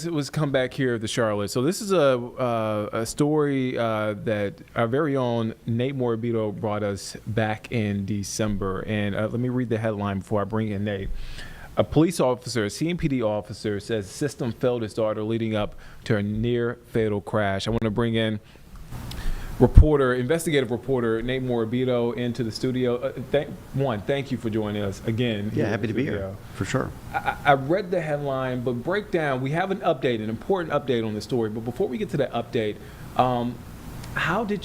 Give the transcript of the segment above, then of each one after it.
It was come back here to Charlotte. So this is a story that our very own Nate Morabito brought us back in December. And let me read the headline before I bring in Nate. A police officer, a CMPD officer, says the system failed his daughter, leading up to a near fatal crash. I want to bring in investigative reporter Nate Morabito into the studio. Thank you for joining us again. Yeah, happy to be here, for sure. I read the headline, but break down. We have an important update on the story. But before we get to that update, how did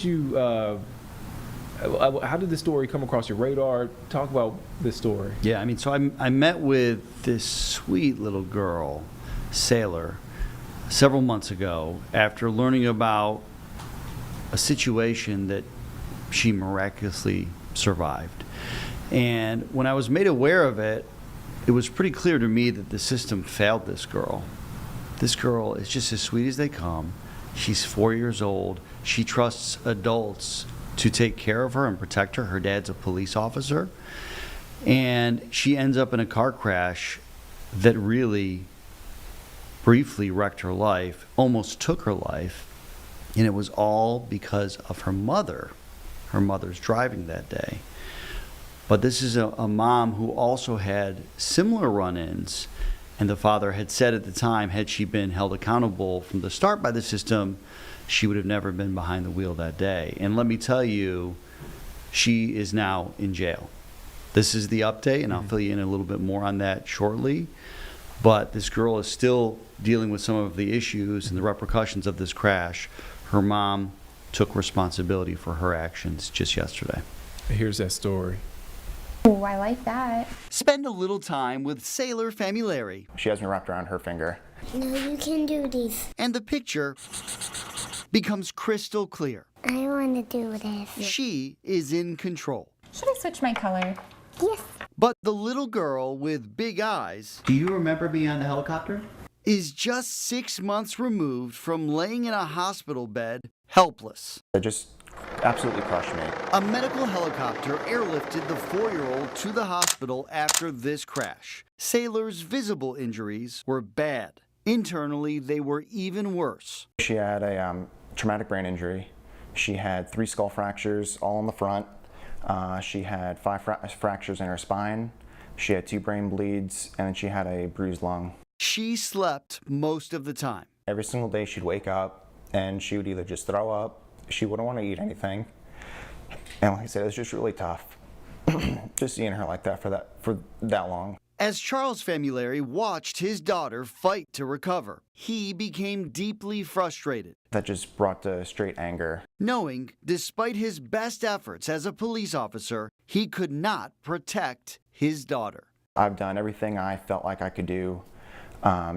the story come across your radar? Talk about this story. Yeah, I mean, so I met with this sweet little girl, Sailor, several months ago after learning about a situation that she miraculously survived. And when I was made aware of it, it was pretty clear to me that the system failed this girl. This girl is just as sweet as they come. She's 4 years old. She trusts adults to take care of her and protect her. Her dad's a police officer. And she ends up in a car crash that really briefly wrecked her life, almost took her life. And it was all because of her mother. Her mother's driving that day. But this is a mom who also had similar run-ins. And the father had said at the time, had she been held accountable from the start by the system, she would have never been behind the wheel that day. And let me tell you, she is now in jail. This is the update, and I'll fill you in a little bit more on that shortly. But this girl is still dealing with some of the issues and the repercussions of this crash. Her mom took responsibility for her actions just yesterday. Here's that story. Oh, I like that. Spend a little time with Sailor Famulari. She has me wrapped around her finger. No, you can do this. And the picture becomes crystal clear. I want to do this. She is in control. Should I switch my color? Yes. But the little girl with big eyes, Do you remember being on the helicopter? is just 6 months removed from laying in a hospital bed, helpless. It just absolutely crushed me. A medical helicopter airlifted the 4-year-old to the hospital after this crash. Sailor's visible injuries were bad. Internally, they were even worse. She had a traumatic brain injury. She had 3 skull fractures, all in the front. She had 5 fractures in her spine. She had 2 brain bleeds, and then she had a bruised lung. She slept most of the time. Every single day she'd wake up, and she would either just throw up, she wouldn't want to eat anything. And like I said, it was just really tough, just seeing her like that for that long. As Charles Famulari watched his daughter fight to recover, he became deeply frustrated. That just brought to straight anger. Knowing, despite his best efforts as a police officer, he could not protect his daughter. I've done everything I felt like I could do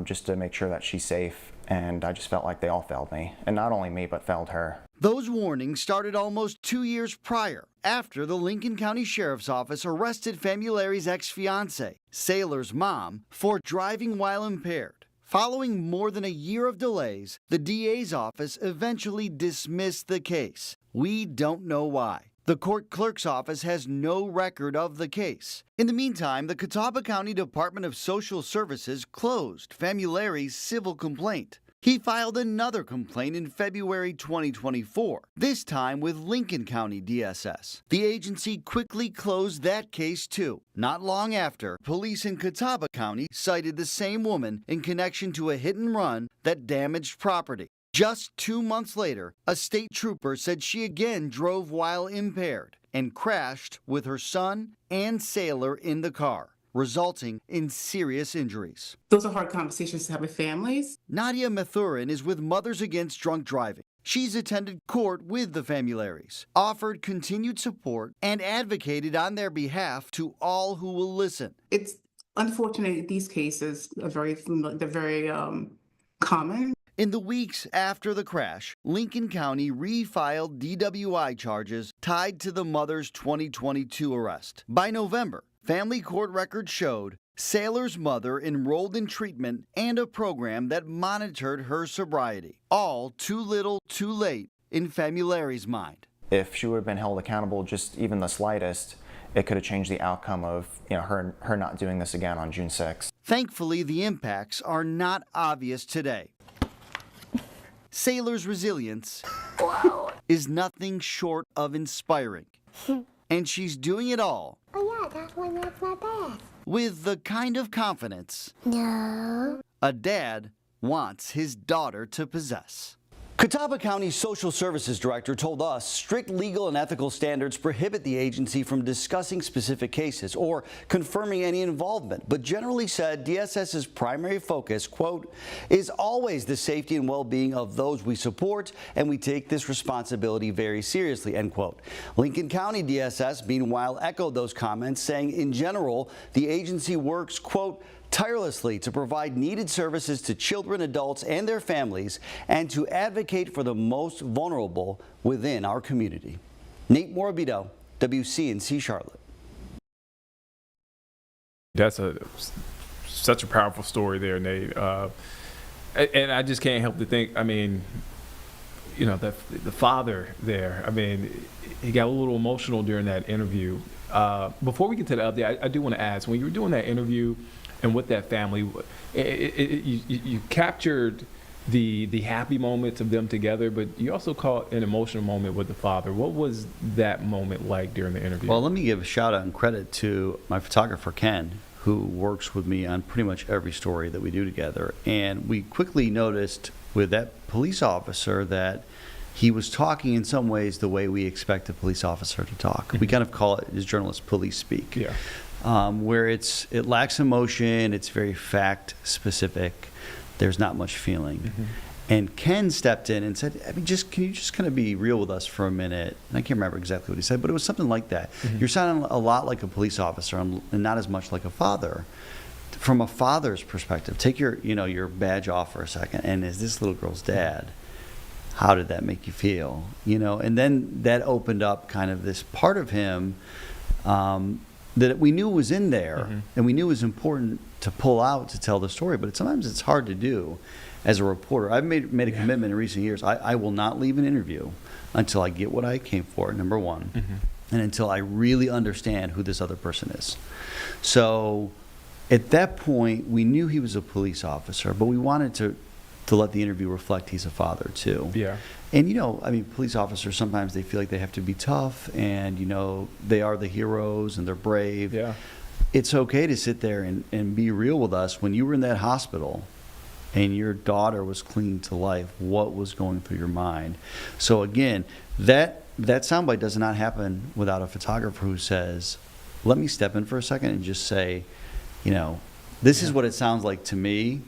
just to make sure that she's safe, and I just felt like they all failed me. And not only me, but failed her. Those warnings started almost 2 years prior, after the Lincoln County Sheriff's Office arrested Famulari's ex-fiancée, Sailor's mom, for driving while impaired. Following more than a year of delays, the DA's office eventually dismissed the case. We don't know why. The court clerk's office has no record of the case. In the meantime, the Catawba County Department of Social Services closed Famulari's civil complaint. He filed another complaint in February 2024, this time with Lincoln County DSS. The agency quickly closed that case too. Not long after, police in Catawba County cited the same woman in connection to a hit and run that damaged property. Just 2 months later, a state trooper said she again drove while impaired and crashed with her son and Sailor in the car, resulting in serious injuries. Those are hard conversations to have with families. Nadia Mathurin is with Mothers Against Drunk Driving. She's attended court with the Famularis, offered continued support, and advocated on their behalf to all who will listen. It's unfortunate these cases are very common. In the weeks after the crash, Lincoln County refiled DWI charges tied to the mother's 2022 arrest. By November, family court records showed Sailor's mother enrolled in treatment and a program that monitored her sobriety. All too little, too late in Famulari's mind. If she would have been held accountable just even the slightest, it could have changed the outcome of her not doing this again on June 6th. Thankfully, the impacts are not obvious today. Sailor's resilience is nothing short of inspiring. And she's doing it all Oh yeah, that's not bad. with the kind of confidence No. a dad wants his daughter to possess. Catawba County Social Services Director told us strict legal and ethical standards prohibit the agency from discussing specific cases or confirming any involvement, but generally said DSS's primary focus, quote, is always the safety and well-being of those we support, and we take this responsibility very seriously, end quote. Lincoln County DSS, meanwhile, echoed those comments, saying in general, the agency works, quote, tirelessly to provide needed services to children, adults, and their families, and to advocate for the most vulnerable within our community. Nate Morabito, WCNC Charlotte. That's such a powerful story there, Nate. And I just can't help to think, I mean, the father there, I mean, he got a little emotional during that interview. Before we get to the update, I do want to ask, when you were doing that interview and with that family, you captured the happy moments of them together, but you also caught an emotional moment with the father. What was that moment like during the interview? Well, let me give a shout out and credit to my photographer, Ken, who works with me on pretty much every story that we do together. And we quickly noticed with that police officer that he was talking in some ways the way we expect a police officer to talk. We kind of call it, as journalists, police speak. Yeah. Where it lacks emotion, it's very fact specific. There's not much feeling. And Ken stepped in and said, I mean, can you just kind of be real with us for a minute? And I can't remember exactly what he said, but it was something like that. You're sounding a lot like a police officer and not as much like a father. From a father's perspective, take your badge off for a second. And as this little girl's dad, how did that make you feel? And then that opened up kind of this part of him that we knew was in there, and we knew was important to pull out to tell the story, but sometimes it's hard to do as a reporter. I've made a commitment in recent years. I will not leave an interview until I get what I came for, number one, and until I really understand who this other person is. So at that point, we knew he was a police officer, but we wanted to let the interview reflect he's a father too. Yeah. And I mean, police officers, sometimes they feel like they have to be tough and, they are the heroes and they're brave. Yeah. It's okay to sit there and be real with us. When you were in that hospital and your daughter was clinging to life, what was going through your mind? So again, that soundbite does not happen without a photographer who says, let me step in for a second and just say, this is what it sounds like to me.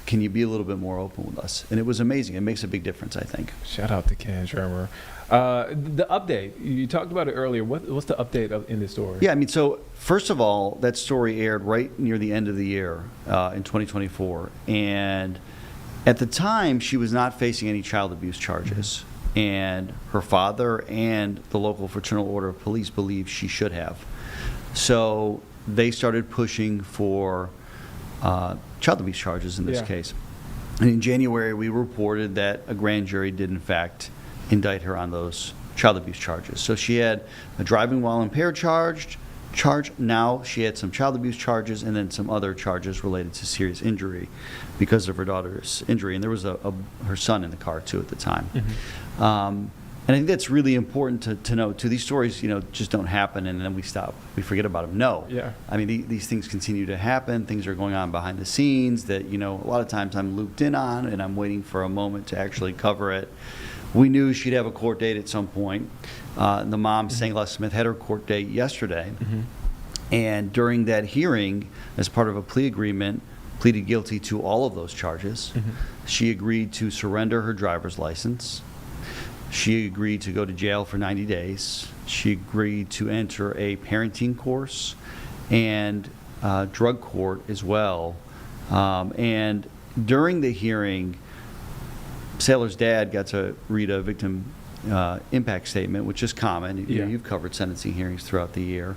Can you be a little bit more open with us? And it was amazing. It makes a big difference, I think. Shout out to Ken Shermer. The update, you talked about it earlier. What's the update in this story? Yeah, I mean, so first of all, that story aired right near the end of the year in 2024. And at the time, she was not facing any child abuse charges. And her father and the local Fraternal Order of Police believed she should have. So they started pushing for child abuse charges in this case. And in January, we reported that a grand jury did, in fact, indict her on those child abuse charges. So she had a driving while impaired charge. Now she had some child abuse charges and then some other charges related to serious injury because of her daughter's injury. And there was her son in the car, too, at the time. And I think that's really important to know, too. These stories, just don't happen and then we stop. We forget about them. No. Yeah. I mean, these things continue to happen. Things are going on behind the scenes that, a lot of times I'm looped in on and I'm waiting for a moment to actually cover it. We knew she'd have a court date at some point. The mom, St. Les Smith, had her court date yesterday. And during that hearing, as part of a plea agreement, pleaded guilty to all of those charges. She agreed to surrender her driver's license. She agreed to go to jail for 90 days. She agreed to enter a parenting course and drug court as well. And during the hearing, Sailor's dad got to read a victim impact statement, which is common. You've covered sentencing hearings throughout the year.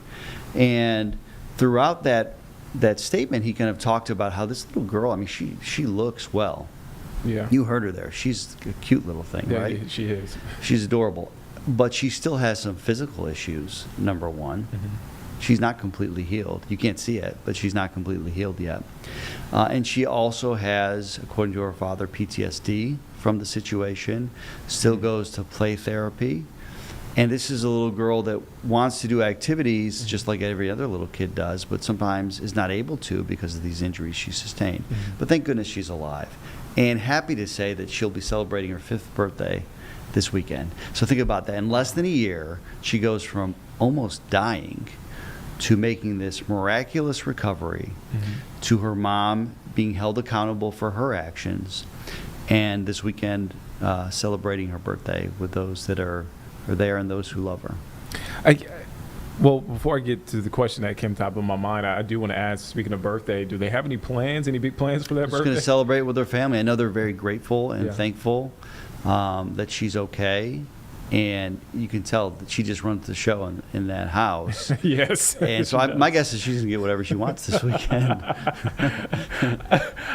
And throughout that statement, he kind of talked about how this little girl, I mean, she looks well. Yeah. You heard her there. She's a cute little thing, right? She is. She's adorable. but she still has some physical issues, number one. She's not completely healed. You can't see it, but she's not completely healed yet. And she also has, according to her father, PTSD from the situation, still goes to play therapy. And this is a little girl that wants to do activities just like every other little kid does, but sometimes is not able to because of these injuries she sustained. But thank goodness she's alive. And happy to say that she'll be celebrating her 5th birthday this weekend. So think about that. In less than a year, she goes from almost dying to making this miraculous recovery, to her mom being held accountable for her actions, and this weekend celebrating her birthday with those that are there and those who love her. Well, before I get to the question that came top of my mind, I do want to ask, speaking of birthday, do they have any plans, any big plans for that Just birthday? going to celebrate with her family. I know they're very grateful and Yeah. thankful that she's okay. And you can tell that she just runs the show in that house. Yes. And so my guess is she's going to get whatever she wants this weekend.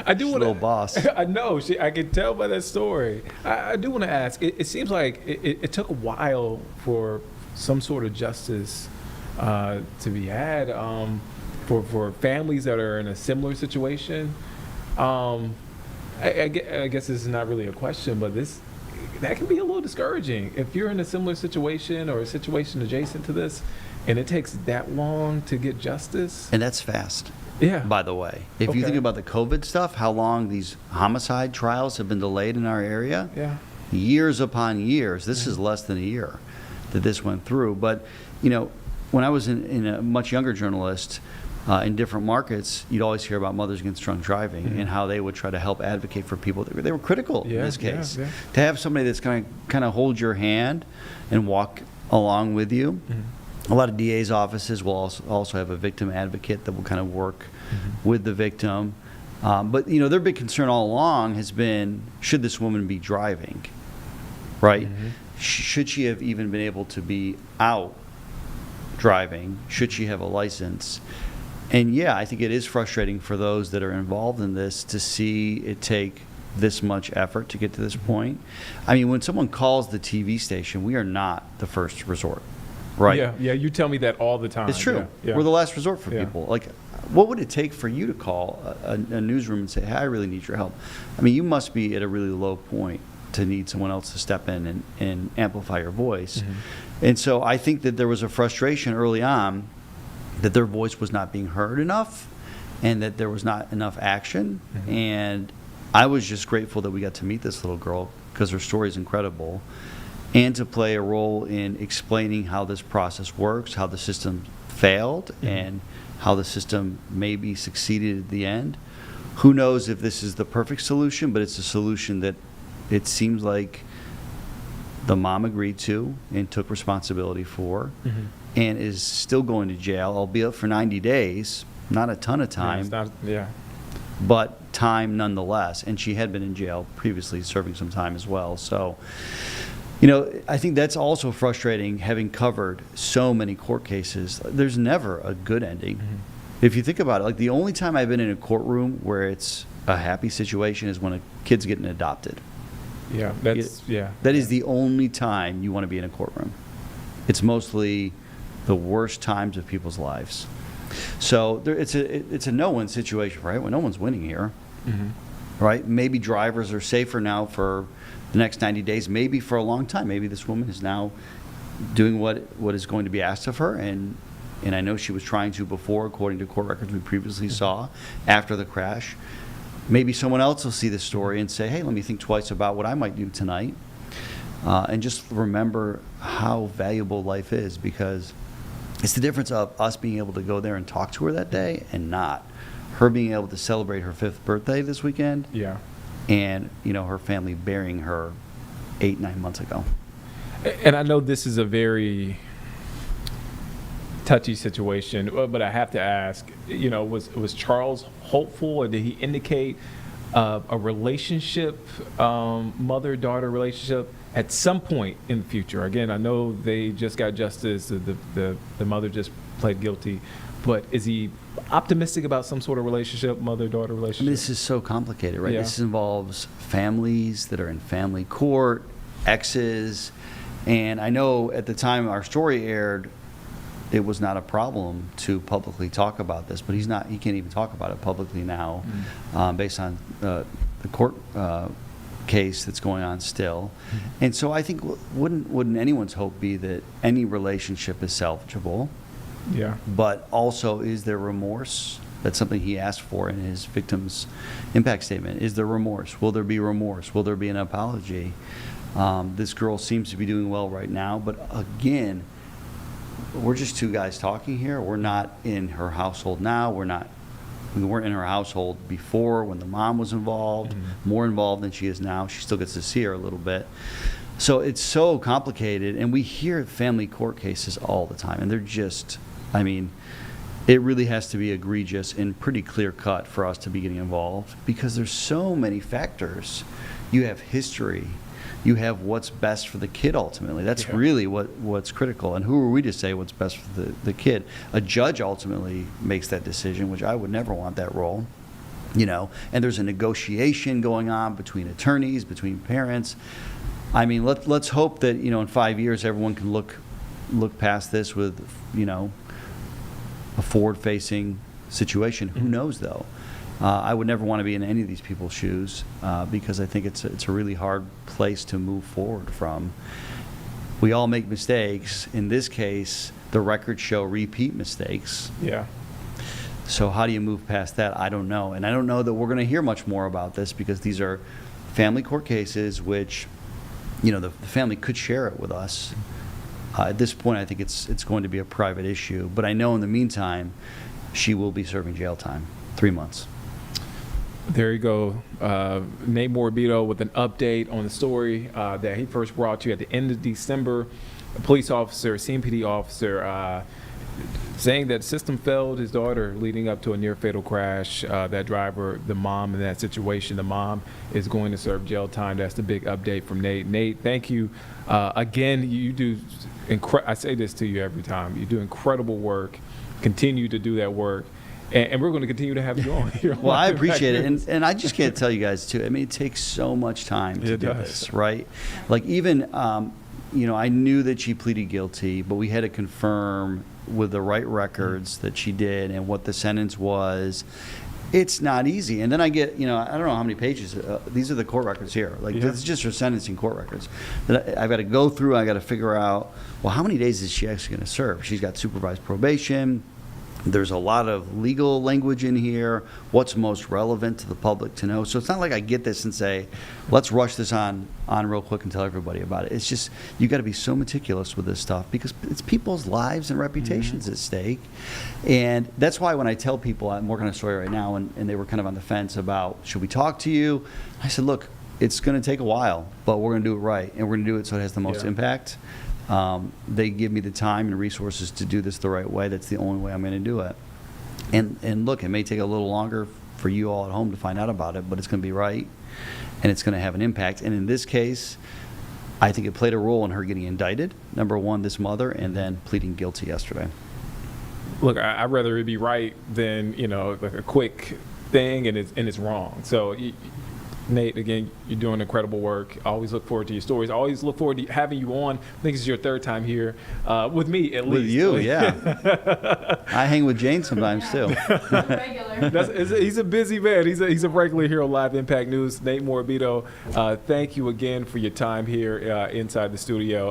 I do She's a want little boss. I know. I can tell by that story. I do want to ask. It seems like it took a while for some sort of justice to be had for families that are in a similar situation. I guess this is not really a question, but that can be a little discouraging if you're in a similar situation or a situation adjacent to this, and it takes that long to get justice. And that's fast. Yeah. By the way, if you Okay. think about the COVID stuff, how long these homicide trials have been delayed in our area, Yeah. years upon years. This is less than a year that this went through. But, when I was in a much younger journalist in different markets, you'd always hear about Mothers Against Drunk Driving and how they would try to help advocate for people. They were critical in this case. Yeah. To have somebody that's going to kind of hold your hand and walk along with you. A lot of DA's offices will also have a victim advocate that will kind of work with the victim. But, their big concern all along has been, should this woman be driving, right? Should she have even been able to be out driving? Should she have a license? And yeah, I think it is frustrating for those that are involved in this to see it take this much effort to get to this point. I mean, when someone calls the TV station, we are not the first resort, right? Yeah. You tell me that all the time. It's true. Yeah. We're the last resort for Yeah. people. Like, what would it take for you to call a newsroom and say, hey, I really need your help? I mean, you must be at a really low point to need someone else to step in and amplify your voice. And so I think that there was a frustration early on that their voice was not being heard enough and that there was not enough action. And I was just grateful that we got to meet this little girl because her story is incredible, and to play a role in explaining how this process works, how the system failed, and how the system maybe succeeded at the end. Who knows if this is the perfect solution, but it's a solution that it seems like the mom agreed to and took responsibility for, and is still going to jail, albeit for 90 days, not a ton of time, but time nonetheless. And she had been in jail previously, serving some time as well. So, I think that's also frustrating, having covered so many court cases. There's never a good ending. If you think about it, like the only time I've been in a courtroom where it's a happy situation is when a kid's getting adopted. Yeah. That is the only time you want to be in a courtroom. It's mostly the worst times of people's lives. So it's a no-win situation, right? Well, no one's winning here, right? Maybe drivers are safer now for the next 90 days, maybe for a long time. Maybe this woman is now doing what is going to be asked of her, and I know she was trying to before, according to court records we previously saw after the crash. Maybe someone else will see this story and say, hey, let me think twice about what I might do tonight. And just remember how valuable life is, because it's the difference of us being able to go there and talk to her that day and not. Her being able to celebrate her 5th birthday this weekend. Yeah. And, her family burying her 8-9 months ago. And I know this is a very touchy situation, but I have to ask, was Charles hopeful, or did he indicate a relationship, mother-daughter relationship at some point in the future? Again, I know they just got justice, the mother just pled guilty, but is he optimistic about some sort of relationship, mother-daughter relationship? This is so complicated, right? Yeah. This involves families that are in family court, exes, And I know at the time our story aired, it was not a problem to publicly talk about this, but he can't even talk about it publicly now, based on the court case that's going on still. And so I think wouldn't anyone's hope be that any relationship is salvageable? Yeah. But also, is there remorse? That's something he asked for in his victim's impact statement. Is there remorse? Will there be remorse? Will there be an apology? This girl seems to be doing well right now, but again, we're just two guys talking here. We're not in her household now. We weren't in her household before when the mom was involved, more involved than she is now. She still gets to see her a little bit. So it's so complicated, and we hear family court cases all the time, and they're just, I mean, it really has to be egregious and pretty clear cut for us to be getting involved because there's so many factors. You have history. You have what's best for the kid ultimately. That's really what's critical. And who are we to say what's best for the kid? A judge ultimately makes that decision, which I would never want that role. You know, and there's a negotiation going on between attorneys, between parents. I mean, let's hope that, you know, in 5 years everyone can look past this with, you know, a forward-facing situation. Who knows, though? I would never want to be in any of these people's shoes because I think it's a really hard place to move forward from. We all make mistakes. In this case, the records show repeat mistakes. Yeah. So how do you move past that? I don't know. And I don't know that we're going to hear much more about this because these are family court cases which, you know, the family could share it with us. At this point, I think it's going to be a private issue. But I know in the meantime, she will be serving jail time, 3 months. There you go. Nate Morabito with an update on the story that he first brought to you at the end of December. A police officer, CMPD officer, saying that the system failed his daughter leading up to a near-fatal crash. That driver, the mom in that situation, the mom is going to serve jail time. That's the big update from Nate. Nate, thank you. Again, you do, I say this to you every time, you do incredible work. Continue to do that work. And we're going to continue to have you on here. Well, I appreciate it. And I just can't tell you guys, too. I mean, it takes so much time to do this, right? Like, even, you know, I knew that she pleaded guilty, but we had to confirm with the right records that she did and what the sentence was. It's not easy. And then I get, you know, I don't know how many pages. These are the court records here. Like, this is just her sentencing court records. That I've got to go through. I've got to figure out, well, how many days is she actually going to serve? She's got supervised probation. There's a lot of legal language in here, what's most relevant to the public to know. So it's not like I get this and say, let's rush this on real quick and tell everybody about it. It's just, you got to be so meticulous with this stuff because it's people's lives and reputations at stake. And that's why when I tell people I'm working on a story right now and they were kind of on the fence about, should we talk to you? I said, look, it's going to take a while, but we're going to do it right. And we're going to do it so it has the most impact. They give me the time and resources to do this the right way. That's the only way I'm going to do it. And look, it may take a little longer for you all at home to find out about it, but it's going to be right, and it's going to have an impact. And in this case, I think it played a role in her getting indicted, number one, this mother, and then pleading guilty yesterday. Look, I'd rather it be right than, you know, like a quick thing and it's wrong. So, Nate, again, you're doing incredible work. I always look forward to your stories. I always look forward to having you on. I think this is your third time here with me, at least. With you, yeah. I hang with Jane sometimes, too. He's a busy man. He's a regular here on Live Impact News. Nate Morabito, thank you again for your time here inside the studio.